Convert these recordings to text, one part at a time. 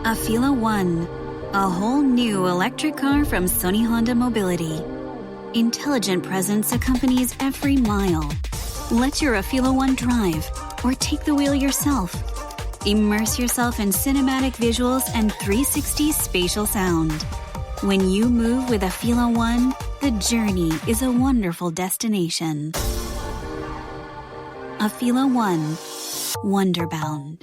Afila One, a whole new electric car from Sony Honda Mobility. Intelligent presence accompanies every mile. Let your Afila One drive or take the wheel yourself. Immerse yourself in cinematic visuals and 360 spatial sound. When you move with Afila One, the journey is a wonderful destination. Afila One, Wonderbound.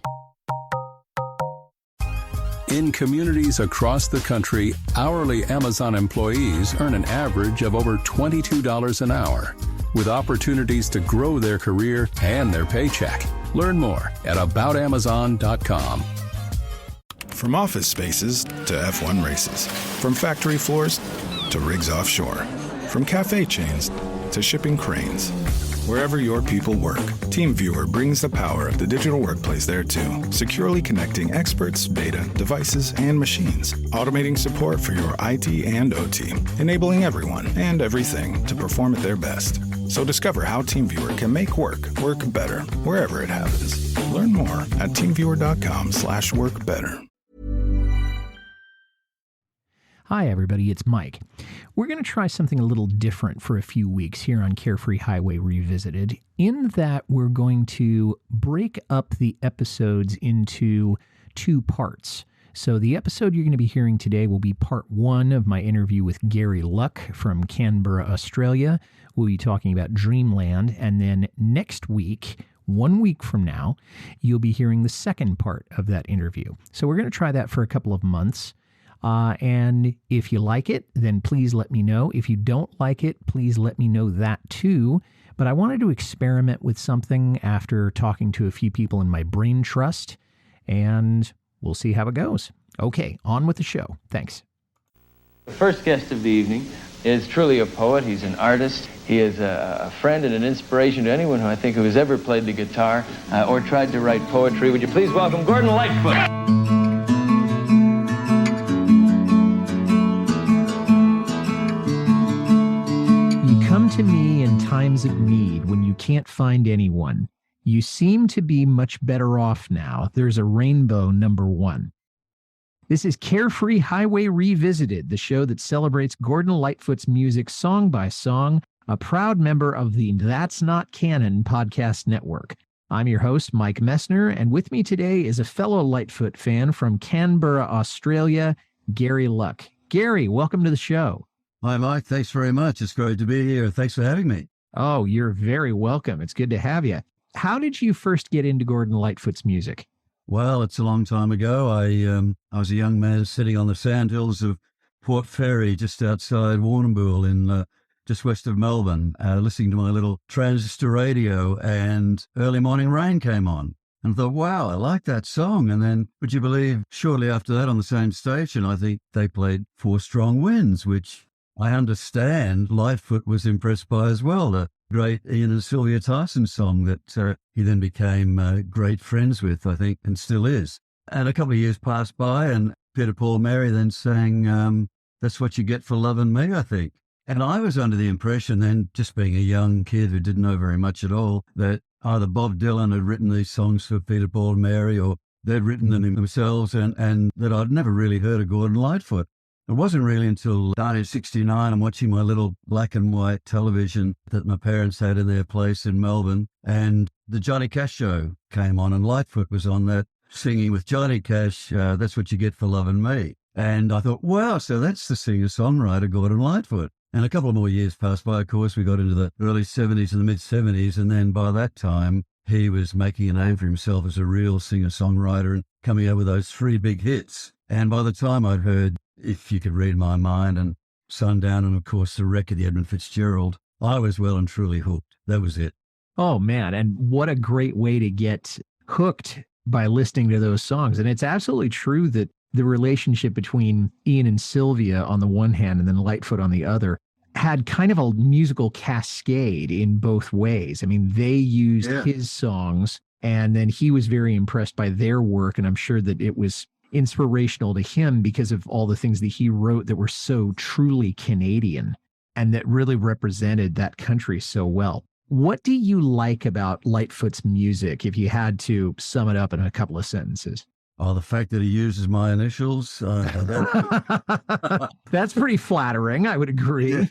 In communities across the country, hourly Amazon employees earn an average of over $22 an hour, with opportunities to grow their career and their paycheck. Learn more at aboutamazon.com. From office spaces to F1 races, from factory floors to rigs offshore, from cafe chains to shipping cranes. Wherever your people work, TeamViewer brings the power of the digital workplace there too, securely connecting experts, data, devices, and machines, automating support for your IT and OT, enabling everyone and everything to perform at their best. So discover how TeamViewer can make work better, wherever it happens. Learn more at teamviewer.com/workbetter. Hi, everybody. It's Mike. We're going to try something a little different for a few weeks here on Carefree Highway Revisited, in that we're going to break up the episodes into two parts. So the episode you're going to be hearing today will be part one of my interview with Gary Luck from Canberra, Australia. We'll be talking about Dreamland. And then next week, 1 week from now, you'll be hearing the second part of that interview. So we're going to try that for a couple of months. And if you like it, then please let me know. If you don't like it, please let me know that too. But I wanted to experiment with something after talking to a few people in my brain trust, and we'll see how it goes. Okay, on with the show. Thanks. The first guest of the evening is truly a poet. He's an artist. He is a friend and an inspiration to anyone who I think who has ever played the guitar or tried to write poetry. Would you please welcome Gordon Lightfoot? To me in times of need when you can't find anyone. You seem to be much better off now. There's a rainbow, number one. This is Carefree Highway Revisited, the show that celebrates Gordon Lightfoot's music song by song, a proud member of the That's Not Canon podcast network. I'm your host, Mike Messner, and with me today is a fellow Lightfoot fan from Canberra, Australia, Gary Luck. Gary, welcome to the show. Hi, Mike. Thanks very much. It's great to be here. Thanks for having me. Oh, you're very welcome. It's good to have you. How did you first get into Gordon Lightfoot's music? Well, it's a long time ago. I was a young man sitting on the sandhills of Port Fairy, just outside Warrnambool in just west of Melbourne, listening to my little transistor radio, and Early Morning Rain came on. And I thought, wow, I like that song. And then, would you believe, shortly after that on the same station, I think they played Four Strong Winds, which I understand Lightfoot was impressed by as well, the great Ian and Sylvia Tyson song that he then became great friends with, I think, and still is. And a couple of years passed by, and Peter, Paul, Mary then sang That's What You Get for Loving Me, I think. And I was under the impression then, just being a young kid who didn't know very much at all, that either Bob Dylan had written these songs for Peter, Paul, and Mary, or they'd written them themselves, and that I'd never really heard of Gordon Lightfoot. It wasn't really until 1969, I'm watching my little black and white television that my parents had in their place in Melbourne, and the Johnny Cash show came on, and Lightfoot was on that, singing with Johnny Cash, That's What You Get for Loving Me. And I thought, wow, so that's the singer-songwriter Gordon Lightfoot. And a couple of more years passed by. Of course, we got into the early 70s and the mid-70s, and then by that time, he was making a name for himself as a real singer-songwriter and coming out with those three big hits. And by the time I'd heard If You Could Read My Mind and Sundown, and of course the wreck of the Edmund Fitzgerald, I was well and truly hooked. That was it. Oh, man. And what a great way to get hooked by listening to those songs. And it's absolutely true that the relationship between Ian and Sylvia on the one hand and then Lightfoot on the other had kind of a musical cascade in both ways. I mean, they used his songs, and then he was very impressed by their work. And I'm sure that it was inspirational to him because of all the things that he wrote that were so truly Canadian and that really represented that country so well. What do you like about Lightfoot's music, if you had to sum it up in a couple of sentences? Oh, the fact that he uses my initials. That's pretty flattering, I would agree. Yeah.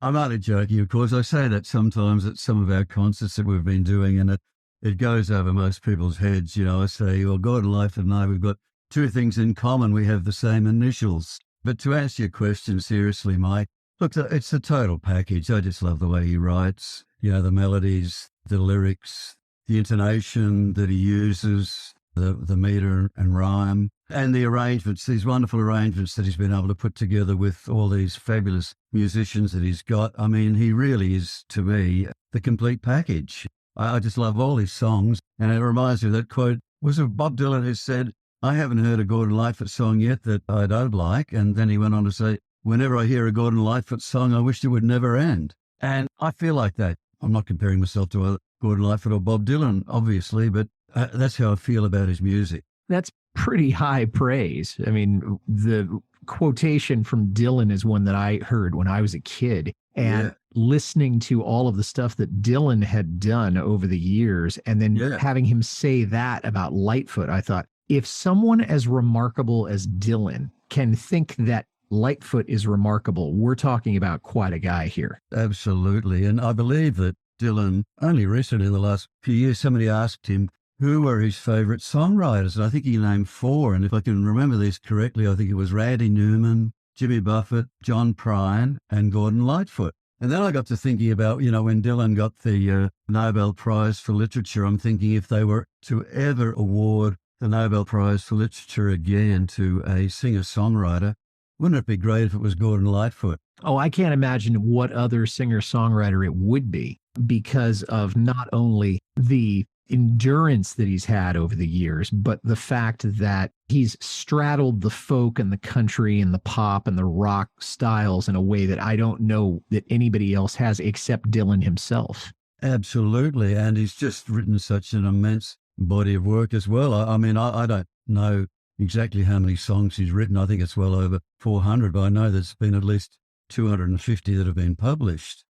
I'm only joking, of course. I say that sometimes at some of our concerts that we've been doing, and it goes over most people's heads. I say, well, God and Life and I, we've got two things in common. We have the same initials. But to answer your question seriously, Mike, look, it's a total package. I just love the way he writes, the melodies, the lyrics, the intonation that he uses, the meter and rhyme, and the arrangements, these wonderful arrangements that he's been able to put together with all these fabulous musicians that he's got. I mean, he really is, to me, the complete package. I just love all his songs. And it reminds me of that quote, was it Bob Dylan who said, I haven't heard a Gordon Lightfoot song yet that I don't like. And then he went on to say, whenever I hear a Gordon Lightfoot song, I wish it would never end. And I feel like that. I'm not comparing myself to Gordon Lightfoot or Bob Dylan, obviously, but that's how I feel about his music. That's pretty high praise. I mean, the quotation from Dylan is one that I heard when I was a kid. And listening to all of the stuff that Dylan had done over the years, and then having him say that about Lightfoot, I thought, if someone as remarkable as Dylan can think that Lightfoot is remarkable, we're talking about quite a guy here. Absolutely. And I believe that Dylan, only recently in the last few years, somebody asked him who were his favourite songwriters. And I think he named 4. And if I can remember this correctly, I think it was Randy Newman, Jimmy Buffett, John Prine, and Gordon Lightfoot. And then I got to thinking about, when Dylan got the Nobel Prize for Literature, I'm thinking if they were to ever award the Nobel Prize for Literature again to a singer-songwriter, wouldn't it be great if it was Gordon Lightfoot? Oh, I can't imagine what other singer-songwriter it would be, because of not only the endurance that he's had over the years, but the fact that he's straddled the folk and the country and the pop and the rock styles in a way that I don't know that anybody else has except Dylan himself. Absolutely. And he's just written such an immense body of work as well. I mean, I don't know exactly how many songs he's written. I think it's well over 400, but I know there's been at least 250 that have been published.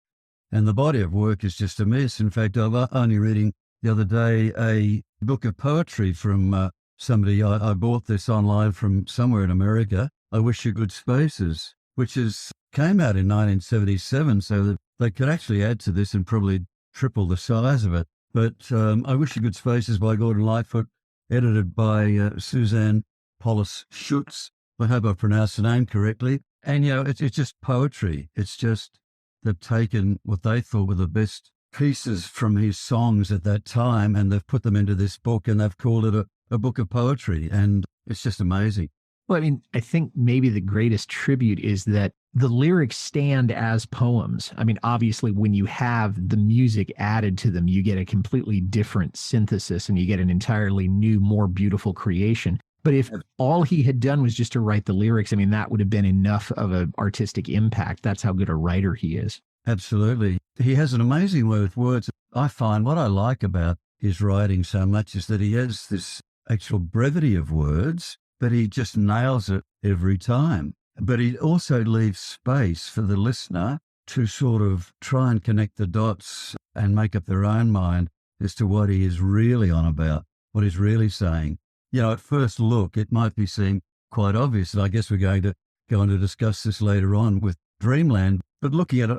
And the body of work is just immense. In fact, I was only reading the other day a book of poetry from somebody. I bought this online from somewhere in America, I Wish You Good Spaces, which came out in 1977, so that they could actually add to this and probably triple the size of it. But I Wish You Good Spaces by Gordon Lightfoot, edited by Suzanne Pollis Schutz. I hope I pronounced the name correctly. And, it's just poetry. It's just they've taken what they thought were the best pieces from his songs at that time, and they've put them into this book, and they've called it a book of poetry. And it's just amazing. Well, I mean, I think maybe the greatest tribute is that the lyrics stand as poems. I mean, obviously, when you have the music added to them, you get a completely different synthesis and you get an entirely new, more beautiful creation. But if all he had done was just to write the lyrics, I mean, that would have been enough of an artistic impact. That's how good a writer he is. Absolutely. He has an amazing way with words. I find what I like about his writing so much is that he has this actual brevity of words, but he just nails it every time. But he also leaves space for the listener to sort of try and connect the dots and make up their own mind as to what he is really on about, what he's really saying. At first look, it might be seen quite obvious, and I guess we're going to go on to discuss this later on with Dreamland, but looking at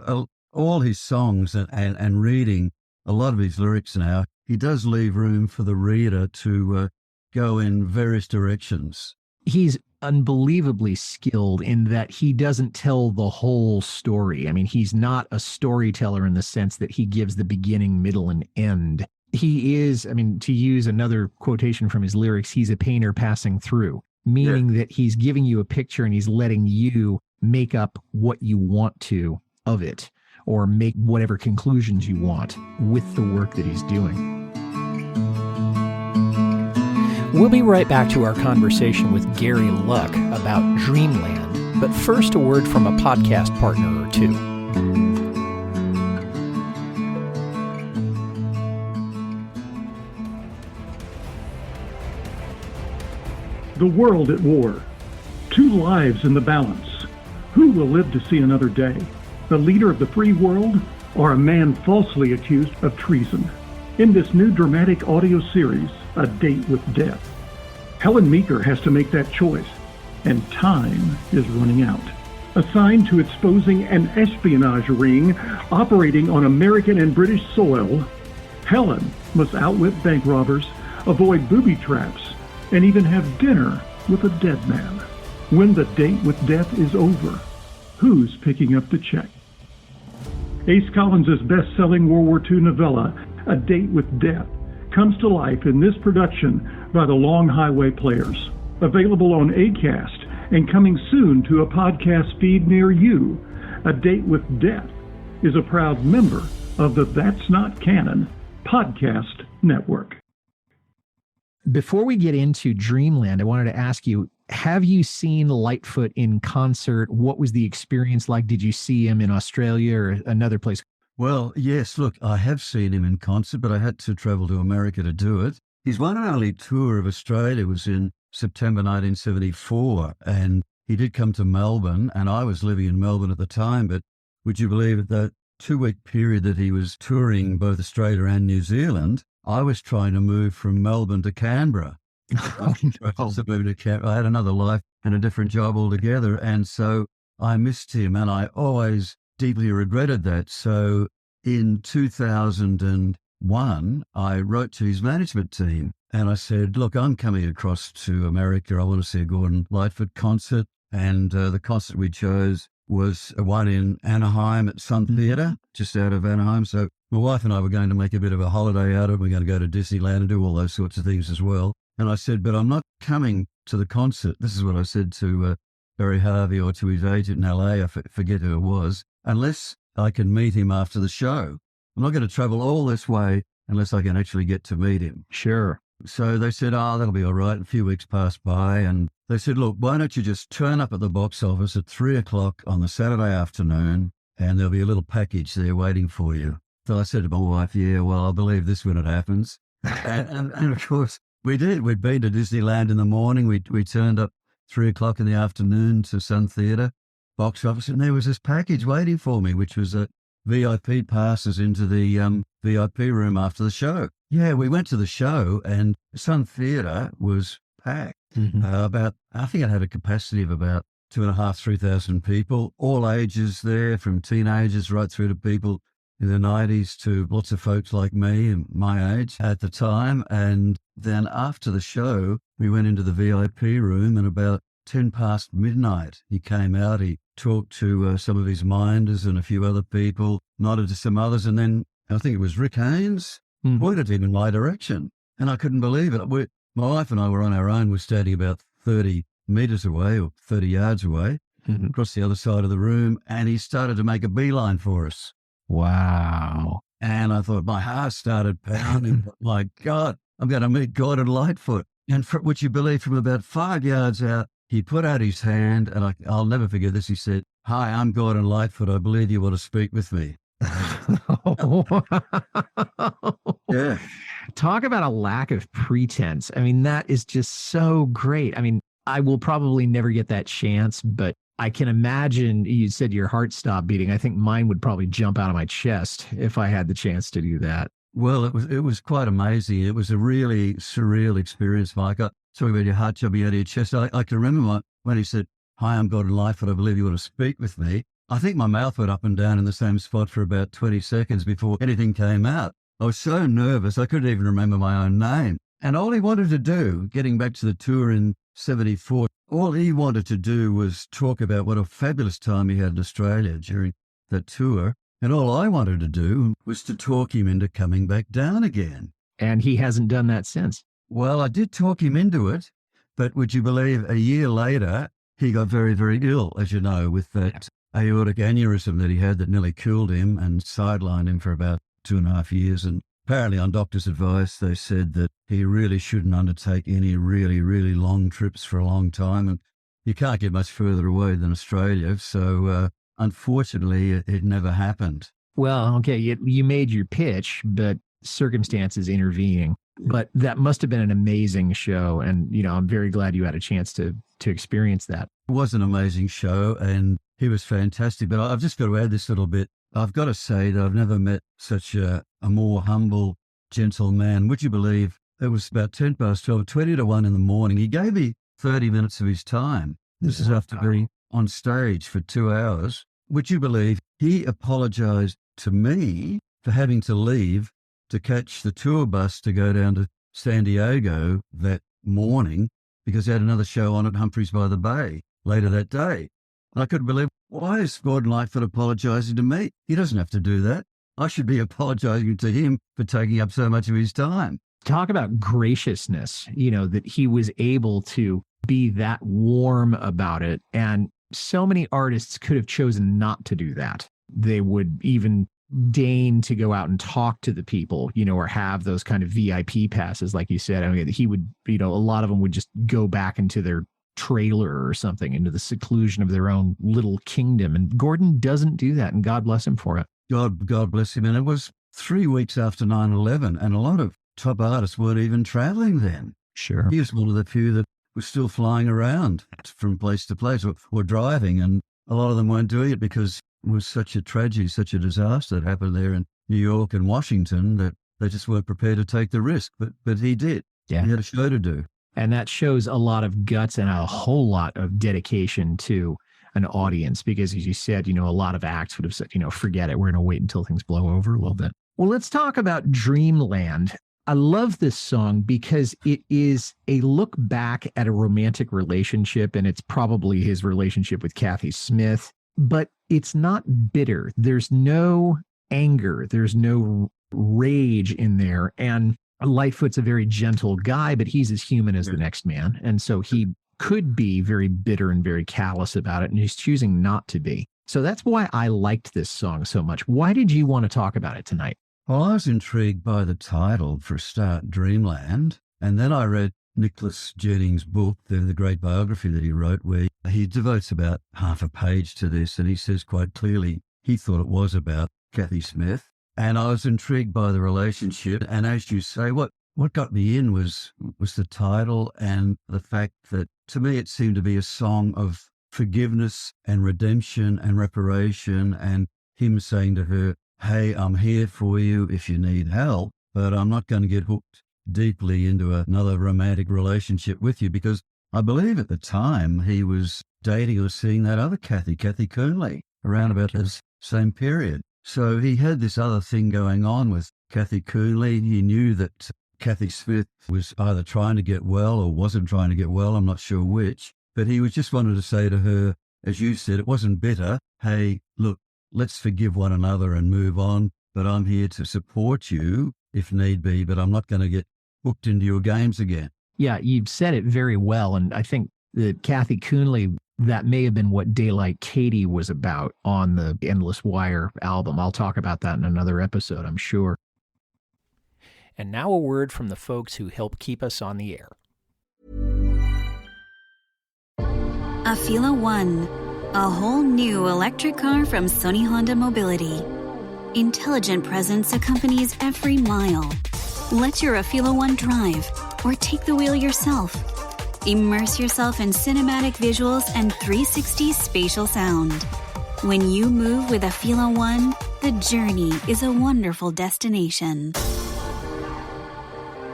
all his songs and reading a lot of his lyrics now, he does leave room for the reader to go in various directions. He's unbelievably skilled in that he doesn't tell the whole story. I mean, he's not a storyteller in the sense that he gives the beginning, middle, and end. He is, I mean, to use another quotation from his lyrics, he's a painter passing through, meaning that he's giving you a picture and he's letting you make up what you want to of it, or make whatever conclusions you want with the work that he's doing. We'll be right back to our conversation with Gary Luck about Dreamland, but first a word from a podcast partner or two. The world at war. 2 lives in the balance. Who will live to see another day? The leader of the free world, or a man falsely accused of treason? In this new dramatic audio series, A Date with Death. Helen Meeker has to make that choice, and time is running out. Assigned to exposing an espionage ring operating on American and British soil, Helen must outwit bank robbers, avoid booby traps, and even have dinner with a dead man. When the date with death is over, who's picking up the check? Ace Collins' best-selling World War II novella, A Date with Death, comes to life in this production by the Long Highway Players. Available on Acast and coming soon to a podcast feed near you, A Date with Death is a proud member of the That's Not Canon podcast network. Before we get into Dreamland, I wanted to ask you, have you seen Lightfoot in concert? What was the experience like? Did you see him in Australia or another place? Well, yes, look, I have seen him in concert, but I had to travel to America to do it. His one and only tour of Australia was in September 1974, and he did come to Melbourne, and I was living in Melbourne at the time, but would you believe that 2-week period that he was touring both Australia and New Zealand, I was trying to move from Melbourne to Canberra. I had another life and a different job altogether, and so I missed him, and I always deeply regretted that. So in 2001, I wrote to his management team, and I said, look, I'm coming across to America. I want to see a Gordon Lightfoot concert, and the concert we chose was one in Anaheim at Sun Theatre, just out of Anaheim. So my wife and I were going to make a bit of a holiday out of it. We're going to go to Disneyland and do all those sorts of things as well. And I said, but I'm not coming to the concert. This is what I said to Barry Harvey or to his agent in LA, I forget who it was, unless I can meet him after the show. I'm not going to travel all this way unless I can actually get to meet him. Sure. So they said, that'll be all right. A few weeks passed by, and they said, look, why don't you just turn up at the box office at 3:00 on the Saturday afternoon, and there'll be a little package there waiting for you. So I said to my wife, yeah, well, I'll believe this when it happens. and of course, we did. We'd been to Disneyland in the morning. We turned up 3:00 in the afternoon to Sun Theatre box office, and there was this package waiting for me, which was a VIP passes into the VIP room after the show. Yeah, we went to the show, and Sun Theatre was packed. I think it had a capacity of about 2,500, 3,000 people, all ages there, from teenagers right through to people in the 90s to lots of folks like me and my age at the time. And then after the show, we went into the VIP room, and about 10 past midnight, he came out, he talked to some of his minders and a few other people, nodded to some others, and then I think it was Rick Haynes, pointed him in my direction. And I couldn't believe it. My wife and I were on our own. We're standing about 30 metres away or 30 yards away, across the other side of the room, and he started to make a beeline for us. Wow. And I thought, my heart started pounding. My God, I'm going to meet Gordon Lightfoot. And would you believe, from about 5 yards out, he put out his hand, and I'll never forget this. He said, "Hi, I'm Gordon Lightfoot. I believe you want to speak with me." Yeah. Talk about a lack of pretense. I mean, that is just so great. I mean, I will probably never get that chance, but I can imagine. You said your heart stopped beating. I think mine would probably jump out of my chest if I had the chance to do that. Well, it was quite amazing. It was a really surreal experience, Mike. Sorry about your heart jumping out of your chest. I can remember when he said, "Hi, I'm Gordon Lightfoot. I believe you want to speak with me." I think my mouth went up and down in the same spot for about 20 seconds before anything came out. I was so nervous, I couldn't even remember my own name. And all he wanted to do, getting back to the tour in 74, all he wanted to do was talk about what a fabulous time he had in Australia during that tour. And all I wanted to do was to talk him into coming back down again. And he hasn't done that since. Well, I did talk him into it, but would you believe, a year later, he got very, very ill, as you know, with that aortic aneurysm that he had that nearly killed him and sidelined him for about 2.5 years. And apparently, on doctor's advice, they said that he really shouldn't undertake any really, really long trips for a long time. And you can't get much further away than Australia. So, unfortunately, it never happened. Well, okay, you made your pitch, but circumstances intervening. But that must have been an amazing show. And, I'm very glad you had a chance to experience that. It was an amazing show, and he was fantastic. But I've just got to add this little bit. I've got to say that I've never met such a more humble, gentle man. Would you believe It was about 10 past 12, 20 to 1 in the morning. He gave me 30 minutes of his time. This is after being on stage for 2 hours. Would you believe he apologized to me for having to leave to catch the tour bus to go down to San Diego that morning because he had another show on at Humphreys by the Bay later that day. And I couldn't believe, why is Gordon Lightfoot apologizing to me? He doesn't have to do that. I should be apologizing to him for taking up so much of his time. Talk about graciousness, that he was able to be that warm about it. And so many artists could have chosen not to do that. They would even deign to go out and talk to the people, or have those kind of VIP passes, like you said. I mean, he would, a lot of them would just go back into their trailer or something, into the seclusion of their own little kingdom. And Gordon doesn't do that, and God bless him for it. God bless him. And it was 3 weeks after 9/11, and a lot of top artists weren't even traveling then. Sure. He was one of the few that was still flying around from place to place or driving, and a lot of them weren't doing it because it was such a tragedy, such a disaster that happened there in New York and Washington that they just weren't prepared to take the risk. But he did. Yeah. He had a show to do. And that shows a lot of guts and a whole lot of dedication to an audience, because as you said, a lot of acts would have said, forget it. We're going to wait until things blow over a little bit. Well, let's talk about Dreamland. I love this song because it is a look back at a romantic relationship, and it's probably his relationship with Kathy Smith, but it's not bitter. There's no anger. There's no rage in there. And Lightfoot's a very gentle guy, but he's as human as the next man. And so he could be very bitter and very callous about it, and he's choosing not to be. So that's why I liked this song so much. Why did you want to talk about it tonight? Well, I was intrigued by the title, for a start, Dreamland. And then I read Nicholas Jennings' book, the great biography that he wrote, where he devotes about half a page to this. And he says quite clearly he thought it was about Kathy Smith. And I was intrigued by the relationship. And as you say, what got me in was the title and the fact that, to me, it seemed to be a song of forgiveness and redemption and reparation, and him saying to her, hey, I'm here for you if you need help, but I'm not going to get hooked deeply into another romantic relationship with you, because I believe at the time he was dating or seeing that other Kathy Coonley, around about this same period. So he had this other thing going on with Kathy Coonley. He knew that Kathy Smith was either trying to get well or wasn't trying to get well. I'm not sure which, but he was just wanted to say to her, as you said, it wasn't bitter. Hey, look, let's forgive one another and move on, but I'm here to support you if need be, but I'm not going to get hooked into your games again. Yeah, you've said it very well. And I think that Kathy Coonley, that may have been what Daylight Katie was about on the Endless Wire album. I'll talk about that in another episode, I'm sure. And now a word from the folks who help keep us on the air. Afila One, a whole new electric car from Sony Honda Mobility. Intelligent presence accompanies every mile. Let your Afila One drive or take the wheel yourself. Immerse yourself in cinematic visuals and 360 spatial sound. When you move with Afila One, the journey is a wonderful destination.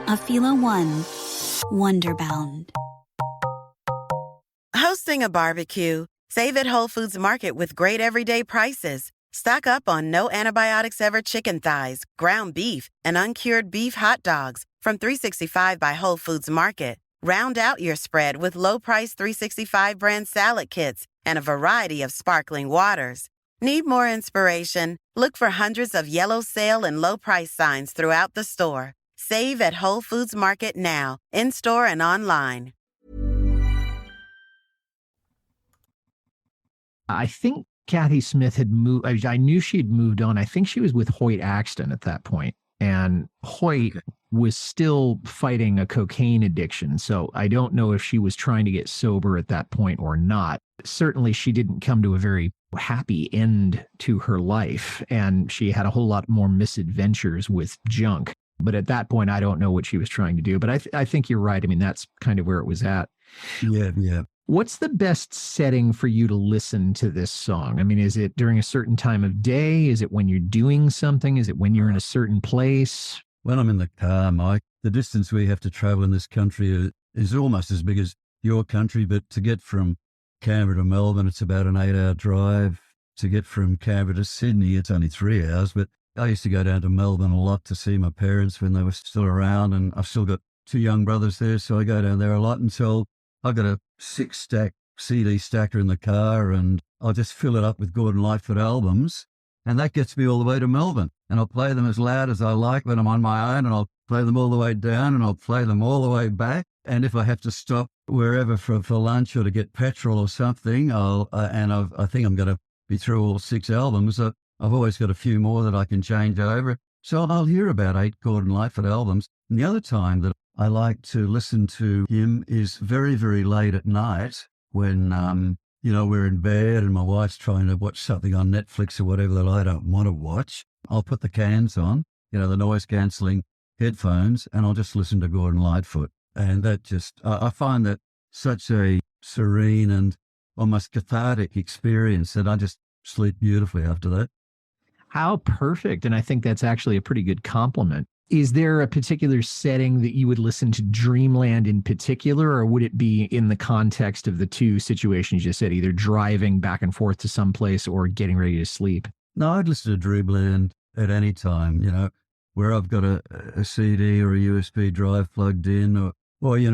Afila One, Wonderbound. Hosting a barbecue? Save at Whole Foods Market with great everyday prices. Stock up on no antibiotics ever chicken thighs, ground beef, and uncured beef hot dogs from $3.65 by Whole Foods Market. Round out your spread with low-price $3.65 brand salad kits and a variety of sparkling waters. Need more inspiration? Look for hundreds of yellow sale and low price signs throughout the store. Save at Whole Foods Market now, in-store and online. I think Kathy Smith had moved. I knew she had moved on. I think she was with Hoyt Axton at that point, and Hoyt was still fighting a cocaine addiction. So I don't know if she was trying to get sober at that point or not. Certainly she didn't come to a very happy end to her life, and she had a whole lot more misadventures with junk. But at that point, I don't know what she was trying to do. But I think you're right. I mean, that's kind of where it was at. Yeah. What's the best setting for you to listen to this song? I mean, is it during a certain time of day? Is it when you're doing something? Is it when you're in a certain place? When I'm in the car, Mike, the distance we have to travel in this country is almost as big as your country, but to get from Canberra to Melbourne, it's about an 8-hour drive. To get from Canberra to Sydney, it's only 3 hours, but I used to go down to Melbourne a lot to see my parents when they were still around, and I've still got 2 young brothers there, so I go down there a lot until I've got a 6-stack CD stacker in the car, and I'll just fill it up with Gordon Lightfoot albums, and that gets me all the way to Melbourne. And I'll play them as loud as I like when I'm on my own, and I'll play them all the way down, and I'll play them all the way back. And if I have to stop wherever for lunch or to get petrol or something, I think I'm going to be through all 6 albums. I've always got a few more that I can change over. So I'll hear about 8 Gordon Lightfoot albums. And the other time that I like to listen to him is very, very late at night when, we're in bed and my wife's trying to watch something on Netflix or whatever that I don't want to watch. I'll put the cans on, the noise cancelling headphones, and I'll just listen to Gordon Lightfoot. And that I find that such a serene and almost cathartic experience that I just sleep beautifully after that. How perfect. And I think that's actually a pretty good compliment. Is there a particular setting that you would listen to Dreamland in particular, or would it be in the context of the 2 situations you said, either driving back and forth to someplace or getting ready to sleep? No, I'd listen to Dreamland at any time, where I've got a CD or a USB drive plugged in or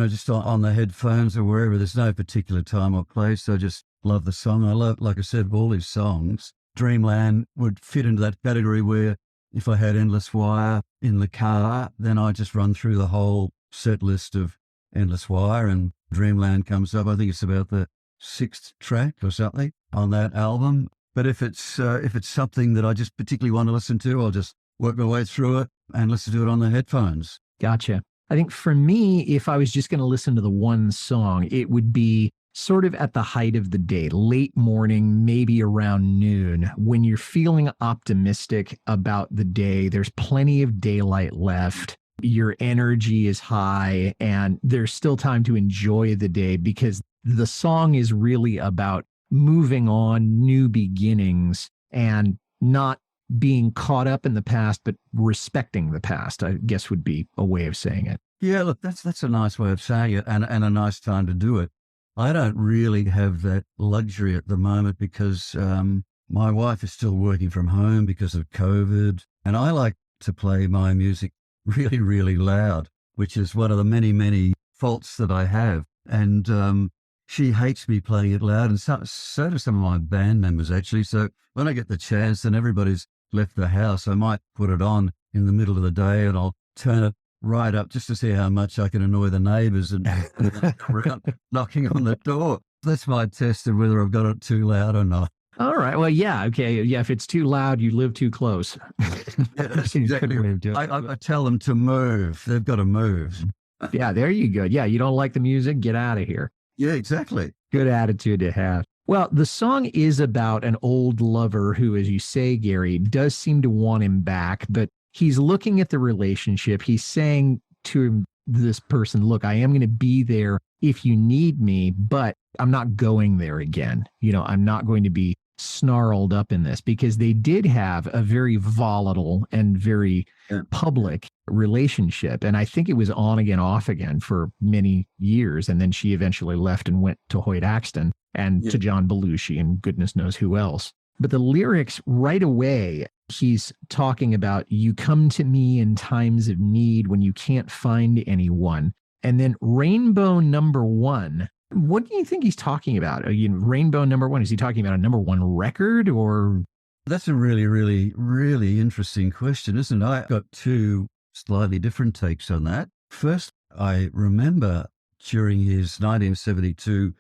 just on the headphones or wherever. There's no particular time or place. I just love the song. I love, like I said, all his songs. Dreamland would fit into that category where if I had Endless Wire in the car, then I just run through the whole set list of Endless Wire, and Dreamland comes up. I think it's about the 6th track or something on that album. But if it's something that I just particularly want to listen to, I'll just work my way through it and listen to it on the headphones. Gotcha. I think for me, if I was just going to listen to the one song, it would be sort of at the height of the day, late morning, maybe around noon, when you're feeling optimistic about the day. There's plenty of daylight left. Your energy is high, and there's still time to enjoy the day because the song is really about moving on, new beginnings, and not being caught up in the past, but respecting the past, I guess would be a way of saying it. Yeah, look, that's a nice way of saying it, and a nice time to do it. I don't really have that luxury at the moment because my wife is still working from home because of COVID, and I like to play my music really, really loud, which is one of the many, many faults that I have. And she hates me playing it loud, and so do some of my band members, actually. So when I get the chance and everybody's left the house, I might put it on in the middle of the day and I'll turn it right up just to see how much I can annoy the neighbours and knocking on the door. That's my test of whether I've got it too loud or not. All right. Well, yeah. Okay. Yeah. If it's too loud, you live too close. Yeah, that's exactly what I tell them to move. They've got to move. Yeah. There you go. Yeah. You don't like the music? Get out of here. Yeah, exactly. Good attitude to have. Well, the song is about an old lover who, as you say, Gary, does seem to want him back, but he's looking at the relationship. He's saying to this person, look, I am going to be there if you need me, but I'm not going there again. I'm not going to be snarled up in this, because they did have a very volatile and very public relationship. And I think it was on again, off again for many years. And then she eventually left and went to Hoyt Axton and to John Belushi and goodness knows who else. But the lyrics right away, he's talking about, you come to me in times of need when you can't find anyone. And then Rainbow Number One. What do you think he's talking about? Rainbow Number One, is he talking about a number one record or? That's a really, really, really interesting question, isn't it? I've got 2 slightly different takes on that. First, I remember during his 1972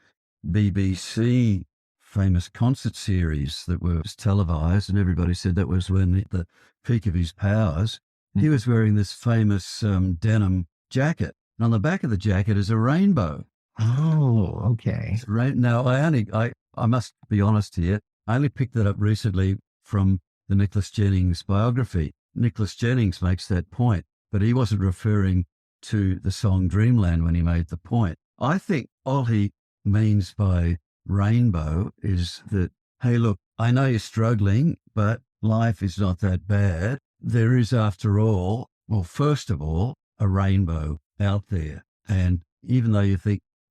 BBC famous concert series that was televised, and everybody said that was when at the peak of his powers, he was wearing this famous denim jacket. And on the back of the jacket is a rainbow. Oh, okay. Now, I must be honest here, I only picked that up recently from the Nicholas Jennings biography. Nicholas Jennings makes that point, but he wasn't referring to the song Dreamland when he made the point. I think all he means by rainbow is that, hey, look, I know you're struggling, but life is not that bad. There is, after all, well, first of all, a rainbow out there. And even though you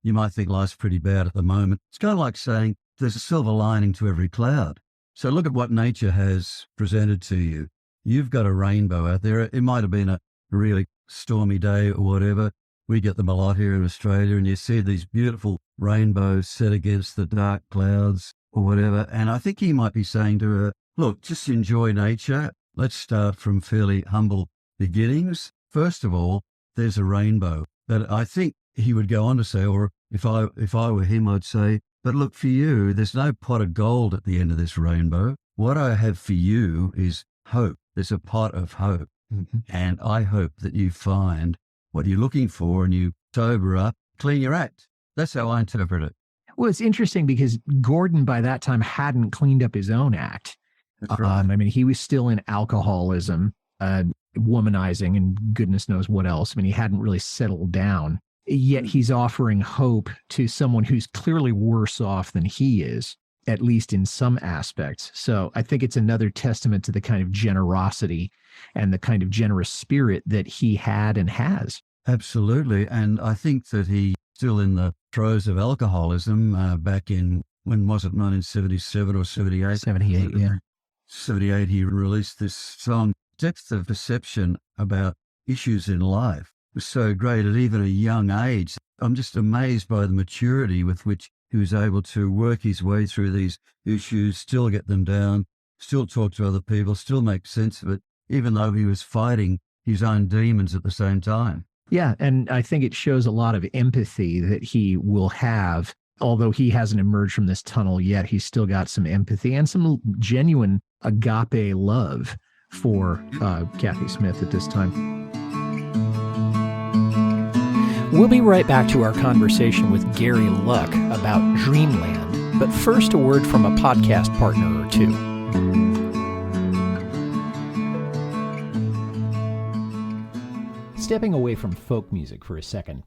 might think life's pretty bad at the moment, it's kind of like saying there's a silver lining to every cloud. So look at what nature has presented to you. You've got a rainbow out there. It might have been a really stormy day or whatever. We get them a lot here in Australia, and you see these beautiful rainbows set against the dark clouds or whatever. And I think he might be saying to her, look, just enjoy nature. Let's start from fairly humble beginnings. First of all, there's a rainbow. But I think he would go on to say, or if I were him, I'd say, but look, for you, there's no pot of gold at the end of this rainbow. What I have for you is hope. There's a pot of hope. Mm-hmm. And I hope that you find what you're looking for and you sober up, clean your act. That's how I interpret it. Well, it's interesting because Gordon by that time hadn't cleaned up his own act. That's right. I mean, he was still in alcoholism, womanizing, and goodness knows what else. I mean, he hadn't really settled down. Yet he's offering hope to someone who's clearly worse off than he is, at least in some aspects. So I think it's another testament to the kind of generosity and the kind of generous spirit that he had and has. Absolutely. And I think that he's still in the throes of alcoholism back in, when was it, 1977 or 78? 78, yeah. 78, he released this song. Depth of perception about issues in life was so great at even a young age. I'm just amazed by the maturity with which he was able to work his way through these issues, still get them down, still talk to other people, still make sense of it, even though he was fighting his own demons at the same time. Yeah, and I think it shows a lot of empathy that he will have. Although he hasn't emerged from this tunnel yet, he's still got some empathy and some genuine agape love for Kathy Smith at this time. We'll be right back to our conversation with Gary Luck about Dreamland, but first a word from a podcast partner or two. Stepping away from folk music for a second,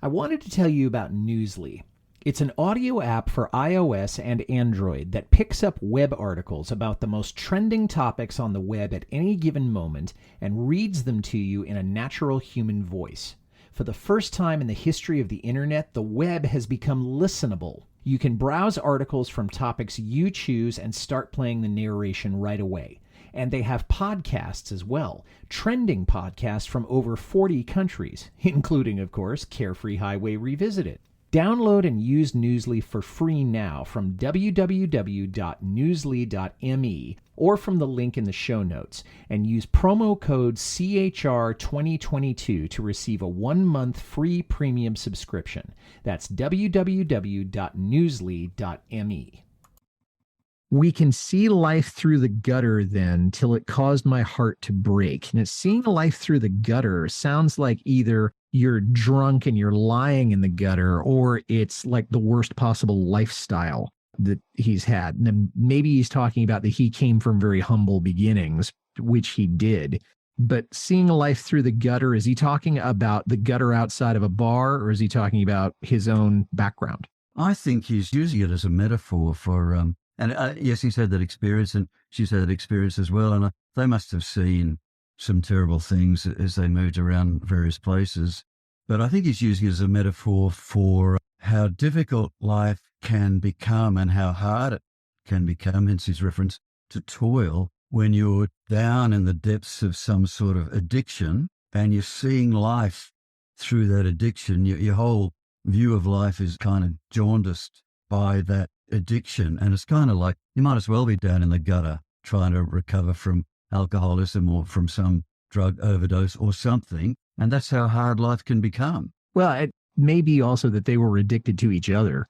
I wanted to tell you about Newsly. It's an audio app for iOS and Android that picks up web articles about the most trending topics on the web at any given moment and reads them to you in a natural human voice. For the first time in the history of the internet, the web has become listenable. You can browse articles from topics you choose and start playing the narration right away. And they have podcasts as well, trending podcasts from over 40 countries, including, of course, Carefree Highway Revisited. Download and use Newsly for free now from www.newsly.me or from the link in the show notes, and use promo code CHR2022 to receive a 1-month free premium subscription. That's www.newsly.me. We can see life through the gutter then till it caused my heart to break. And seeing life through the gutter sounds like either you're drunk and you're lying in the gutter, or it's like the worst possible lifestyle that he's had. And then maybe he's talking about that he came from very humble beginnings, which he did. But seeing life through the gutter, is he talking about the gutter outside of a bar, or is he talking about his own background? I think he's using it as a metaphor for, yes, he said that experience, and she said that experience as well. And they must have seen some terrible things as they moved around various places. But I think he's using it as a metaphor for how difficult life can become and how hard it can become, hence his reference to toil, when you're down in the depths of some sort of addiction and you're seeing life through that addiction. Your whole view of life is kind of jaundiced by that addiction. And it's kind of like you might as well be down in the gutter trying to recover from alcoholism or from some drug overdose or something. And that's how hard life can become. Well, it may be also that they were addicted to each other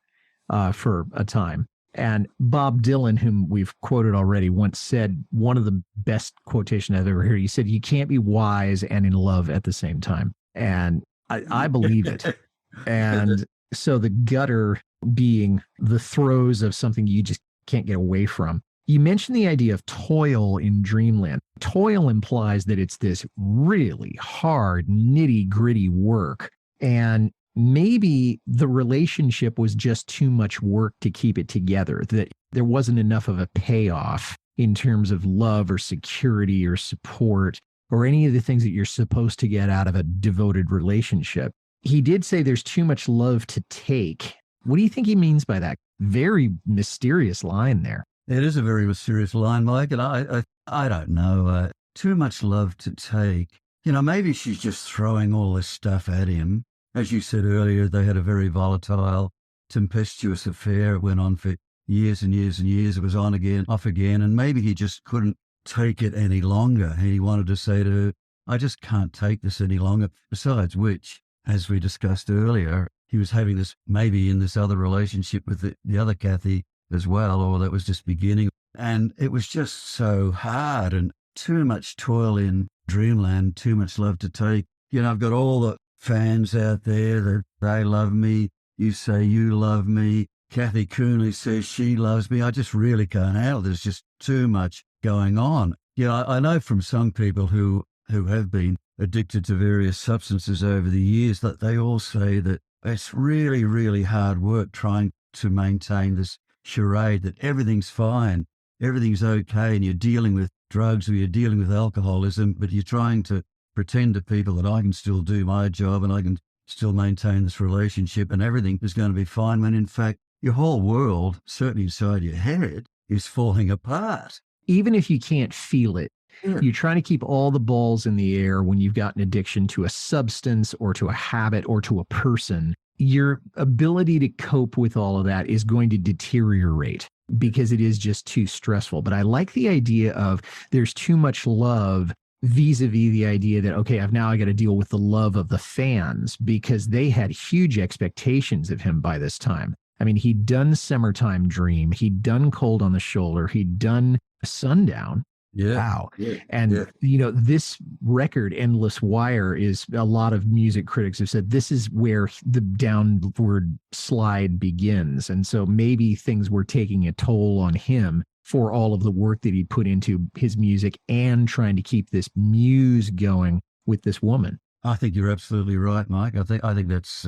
for a time. And Bob Dylan, whom we've quoted already, once said one of the best quotations I've ever heard. He said, "You can't be wise and in love at the same time." And I believe it. And so the gutter being the throes of something you just can't get away from. You mentioned the idea of toil in Dreamland. Toil implies that it's this really hard, nitty-gritty work. And maybe the relationship was just too much work to keep it together, that there wasn't enough of a payoff in terms of love or security or support or any of the things that you're supposed to get out of a devoted relationship. He did say there's too much love to take. What do you think he means by that? Very mysterious line there. It is a very mysterious line, Mike, and I don't know. Too much love to take. You know, maybe she's just throwing all this stuff at him. As you said earlier, they had a very volatile, tempestuous affair. It went on for years and years and years. It was on again, off again, and maybe he just couldn't take it any longer. He wanted to say to her, I just can't take this any longer. Besides which, as we discussed earlier, he was having this, maybe in this other relationship with the other Kathy as well, or that was just beginning. And it was just so hard and too much toil in Dreamland, too much love to take. You know, I've got all the fans out there that they love me. You say you love me. Kathy Coonley says she loves me. I just really can't handle it. There's just too much going on. You know, I know from some people who have been addicted to various substances over the years that they all say that it's really, really hard work trying to maintain this charade that everything's fine, everything's okay, and you're dealing with drugs or you're dealing with alcoholism, but you're trying to pretend to people that I can still do my job and I can still maintain this relationship and everything is going to be fine, when in fact your whole world, certainly inside your head, is falling apart. Even if you can't feel it, you're trying to keep all the balls in the air when you've got an addiction to a substance or to a habit or to a person. Your ability to cope with all of that is going to deteriorate because it is just too stressful. But I like the idea of there's too much love vis-a-vis the idea that, okay, I got to deal with the love of the fans because they had huge expectations of him by this time. I mean, he'd done Summertime Dream. He'd done Cold on the Shoulder. He'd done Sundown. Yeah. Wow. Yeah. And, you know, this record, Endless Wire, is, a lot of music critics have said this is where the downward slide begins. And so maybe things were taking a toll on him for all of the work that he put into his music and trying to keep this muse going with this woman. I think you're absolutely right, Mike. I think that's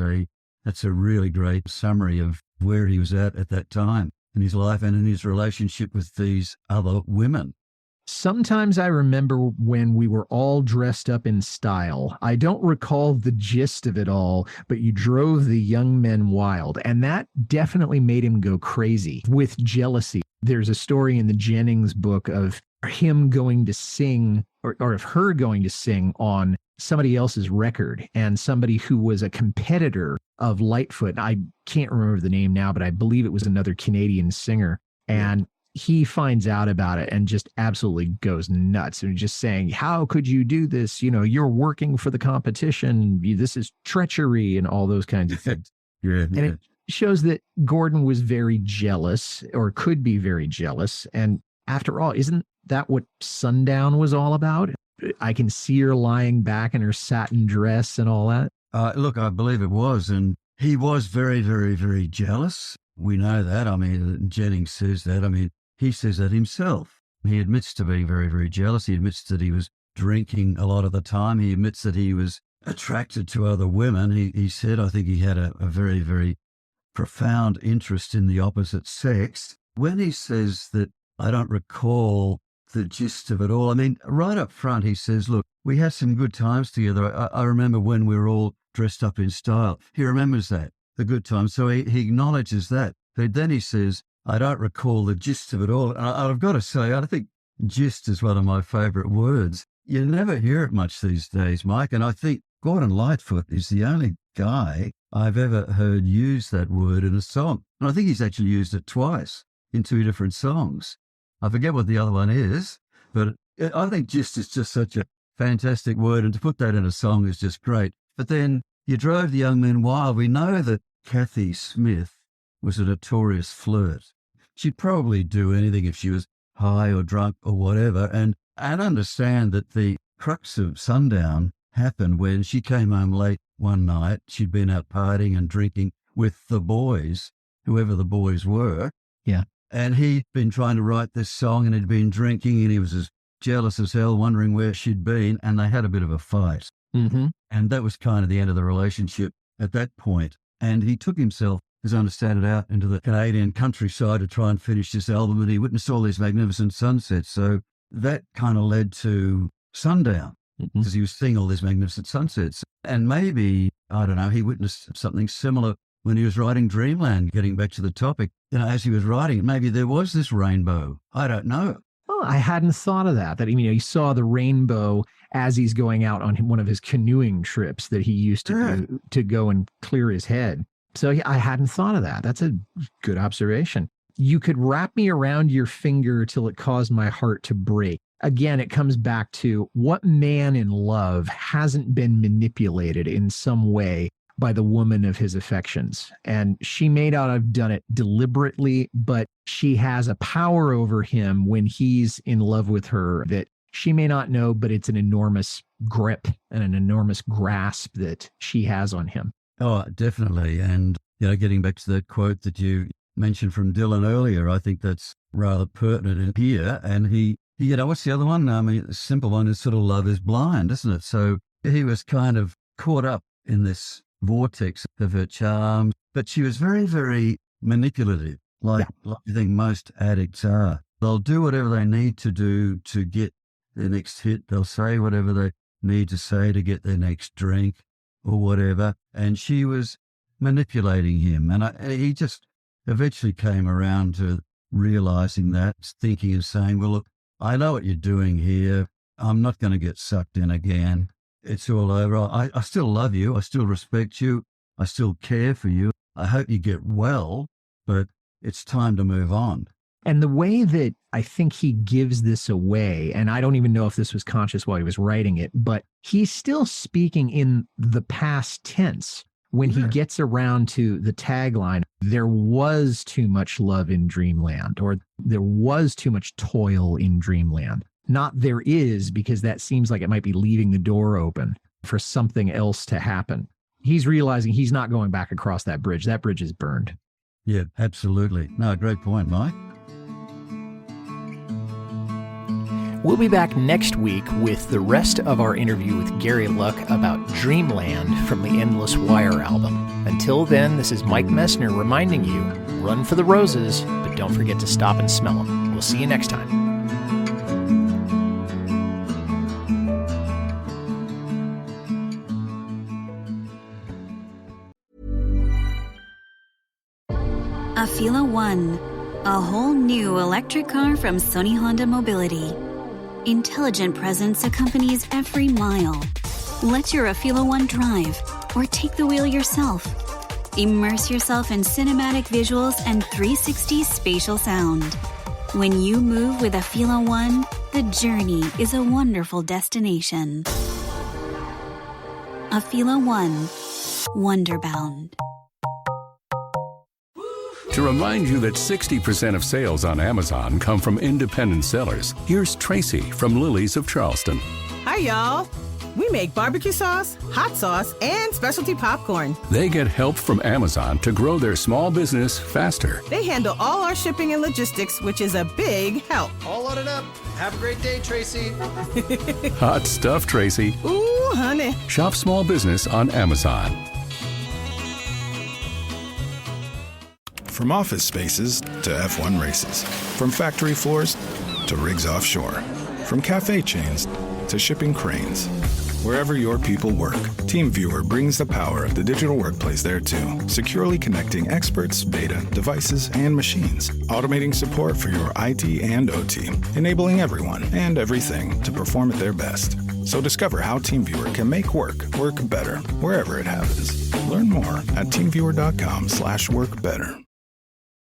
a really great summary of where he was at that time in his life and in his relationship with these other women. Sometimes I remember when we were all dressed up in style. I don't recall the gist of it all, but you drove the young men wild, and that definitely made him go crazy with jealousy. There's a story in the Jennings book of him going to sing, or of her going to sing on somebody else's record, and somebody who was a competitor of Lightfoot. I can't remember the name now, but I believe it was another Canadian singer. And he finds out about it and just absolutely goes nuts and just saying, how could you do this? You know, you're working for the competition. This is treachery and all those kinds of things. And it shows that Gordon was very jealous, or could be very jealous. And after all, isn't that what Sundown was all about? I can see her lying back in her satin dress and all that. Look, I believe it was. And he was very, very, very jealous. We know that. I mean, Jennings says that. I mean, he says that himself. He admits to being very, very jealous. He admits that he was drinking a lot of the time. He admits that he was attracted to other women. He said, I think he had a very, very profound interest in the opposite sex. When he says that, I don't recall the gist of it all. I mean, right up front, he says, look, we had some good times together. I remember when we were all dressed up in style. He remembers that, the good times. So he acknowledges that. But then he says, I don't recall the gist of it all. And I've got to say, I think gist is one of my favourite words. You never hear it much these days, Mike. And I think Gordon Lightfoot is the only guy I've ever heard use that word in a song. And I think he's actually used it twice in two different songs. I forget what the other one is, but I think gist is just such a fantastic word. And to put that in a song is just great. But then you drove the young men wild. We know that Kathy Smith was a notorious flirt. She'd probably do anything if she was high or drunk or whatever. And understand that the crux of Sundown happened when she came home late one night. She'd been out partying and drinking with the boys, whoever the boys were. Yeah. And he'd been trying to write this song and he'd been drinking and he was as jealous as hell, wondering where she'd been. And they had a bit of a fight. Mm-hmm. And that was kind of the end of the relationship at that point. And he took himself, as I understand it, out into the Canadian countryside to try and finish this album, and he witnessed all these magnificent sunsets. So that kind of led to Sundown. because he was seeing all these magnificent sunsets. And maybe, I don't know, he witnessed something similar when he was writing Dreamland, getting back to the topic. As he was writing, maybe there was this rainbow. I don't know. Oh, I hadn't thought of that. That, he saw the rainbow as he's going out on one of his canoeing trips that he used to do to go and clear his head. So I hadn't thought of that. That's a good observation. You could wrap me around your finger till it caused my heart to break. Again, it comes back to what man in love hasn't been manipulated in some way by the woman of his affections. And she may not have done it deliberately, but she has a power over him when he's in love with her that she may not know, but it's an enormous grip and an enormous grasp that she has on him. Oh, definitely. And, getting back to that quote that you mentioned from Dylan earlier, I think that's rather pertinent in here. And he what's the other one? I mean, the simple one is sort of love is blind, isn't it? So he was kind of caught up in this vortex of her charm, but she was very, very manipulative, like I think most addicts are. They'll do whatever they need to do to get their next hit. They'll say whatever they need to say to get their next drink or whatever. And she was manipulating him. And he just eventually came around to realizing that, thinking and saying, well, look, I know what you're doing here. I'm not going to get sucked in again. It's all over. I still love you. I still respect you. I still care for you. I hope you get well, but it's time to move on. And the way that I think he gives this away, and I don't even know if this was conscious while he was writing it, but he's still speaking in the past tense when he gets around to the tagline, there was too much love in Dreamland, or there was too much toil in Dreamland. Not there is, because that seems like it might be leaving the door open for something else to happen. He's realizing he's not going back across that bridge. That bridge is burned. Yeah, absolutely. No, great point, Mike. We'll be back next week with the rest of our interview with Gary Luck about Dreamland from the Endless Wire album. Until then, this is Mike Messner reminding you, run for the roses, but don't forget to stop and smell them. We'll see you next time. Afila One, a whole new electric car from Sony Honda Mobility. Intelligent presence accompanies every mile. Let your Afila One drive, or take the wheel yourself. Immerse yourself in cinematic visuals and 360 spatial sound. When you move with Afila One, the journey is a wonderful destination. Afila One, Wonderbound. To remind you that 60% of sales on Amazon come from independent sellers, here's Tracy from Lily's of Charleston. Hi, y'all. We make barbecue sauce, hot sauce, and specialty popcorn. They get help from Amazon to grow their small business faster. They handle all our shipping and logistics, which is a big help. All loaded up. Have a great day, Tracy. Hot stuff, Tracy. Ooh, honey. Shop small business on Amazon. From office spaces to F1 races, from factory floors to rigs offshore, from cafe chains to shipping cranes. Wherever your people work, TeamViewer brings the power of the digital workplace there too, securely connecting experts, data, devices, and machines, automating support for your IT and OT, enabling everyone and everything to perform at their best. So discover how TeamViewer can make work better, wherever it happens. Learn more at teamviewer.com/workbetter.